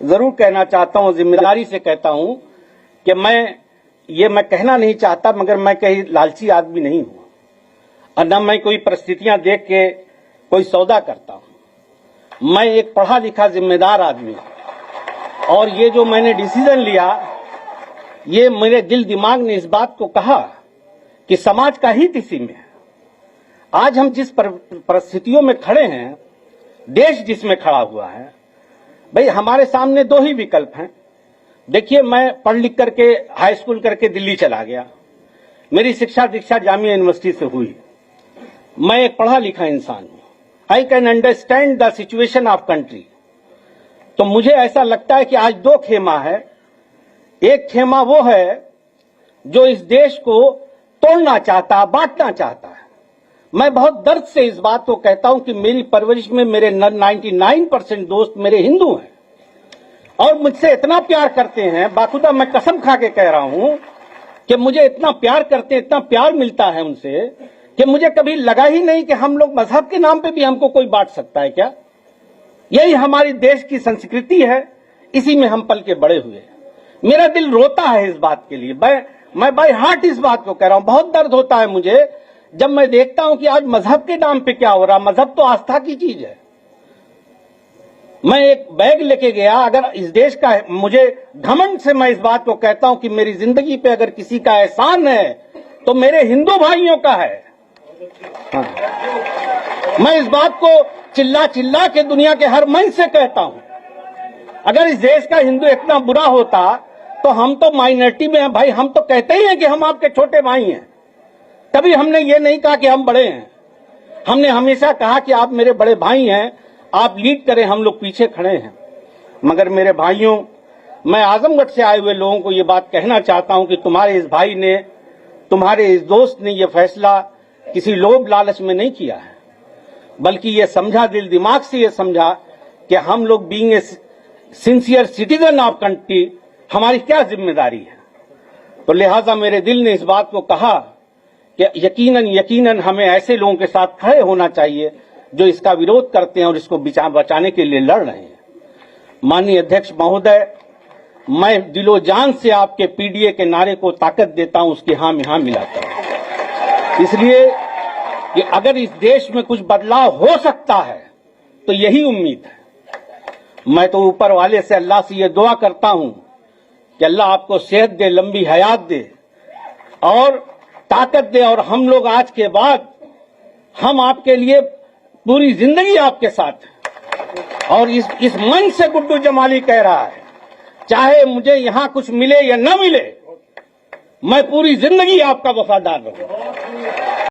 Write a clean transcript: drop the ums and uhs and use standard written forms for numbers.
जरूर कहना चाहता हूं, जिम्मेदारी से कहता हूं कि मैं कहना नहीं चाहता, मगर मैं कहीं लालची आदमी नहीं हूं और न मैं कोई परिस्थितियां देख के कोई सौदा करता हूं। मैं एक पढ़ा लिखा जिम्मेदार आदमी हूं और ये जो मैंने डिसीजन लिया, ये मेरे दिल दिमाग ने इस बात को कहा कि समाज का हित इसी में है। आज हम जिस परिस्थितियों में खड़े हैं, देश जिसमें खड़ा हुआ है, भाई हमारे सामने दो ही विकल्प हैं। देखिए, मैं पढ़ लिख करके हाई स्कूल करके दिल्ली चला गया, मेरी शिक्षा दीक्षा जामिया यूनिवर्सिटी से हुई। मैं एक पढ़ा लिखा इंसान हूं, I can understand the situation of country. तो मुझे ऐसा लगता है कि आज दो खेमा है। एक खेमा वो है जो इस देश को तोड़ना चाहता, बांटना चाहता है। मैं बहुत दर्द से इस बात को कहता हूं कि मेरी परवरिश में मेरे 99% दोस्त मेरे हिंदू हैं और मुझसे इतना प्यार करते हैं, बाखुदा मैं कसम खा के कह रहा हूं कि मुझे इतना प्यार करते हैं, इतना प्यार मिलता है उनसे कि मुझे कभी लगा ही नहीं कि हम लोग मजहब के नाम पे भी हमको कोई बांट सकता है क्या। यही हमारी देश की संस्कृति है, इसी में हम पल के बड़े हुए। मेरा दिल रोता है इस बात के लिए, मैं बाय हार्ट इस बात को कह रहा हूं। बहुत दर्द होता है मुझे जब मैं देखता हूं कि आज मजहब के नाम पे क्या हो रहा। मजहब तो आस्था की चीज है। मैं एक बैग लेके गया, अगर इस देश का, मुझे घमंड से मैं इस बात को कहता हूं कि मेरी जिंदगी पे अगर किसी का एहसान है तो मेरे हिंदू भाइयों का है। हाँ। मैं इस बात को चिल्ला चिल्ला के दुनिया के हर मन से कहता हूं। अगर इस देश का हिंदू इतना बुरा होता तो हम तो माइनॉरिटी में हैं भाई। हम तो कहते ही हैं कि हम आपके छोटे भाई हैं। कभी हमने ये नहीं कहा कि हम बड़े हैं। हमने हमेशा कहा कि आप मेरे बड़े भाई हैं, आप लीड करें, हम लोग पीछे खड़े हैं। मगर मेरे भाइयों, मैं आजमगढ़ से आए हुए लोगों को ये बात कहना चाहता हूं कि तुम्हारे इस भाई ने, तुम्हारे इस दोस्त ने ये फैसला किसी लोभ लालच में नहीं किया है, बल्कि ये समझा, दिल दिमाग से ये समझा कि हम लोग being a sincere citizen of country, हमारी क्या जिम्मेदारी है। तो लिहाजा मेरे दिल ने इस बात को कहा कि यकीनन हमें ऐसे लोगों के साथ खड़े होना चाहिए जो इसका विरोध करते हैं और इसको बचाने के लिए लड़ रहे हैं। माननीय अध्यक्ष महोदय, मैं दिलो जान से आपके पीडीए के नारे को ताकत देता हूं, उसकी हां में हां मिलाता हूं। इसलिए कि अगर इस देश में कुछ बदलाव हो सकता है तो यही उम्मीद है। मैं तो ऊपर वाले से, अल्लाह से ये दुआ करता हूं कि अल्लाह आपको सेहत दे, लंबी हयात दे और ताकत दे, और हम लोग आज के बाद, हम आपके लिए पूरी जिंदगी आपके साथ। और इस मन से गुड्डू जमाली कह रहा है, चाहे मुझे यहां कुछ मिले या न मिले, मैं पूरी जिंदगी आपका वफादार रहूंगा।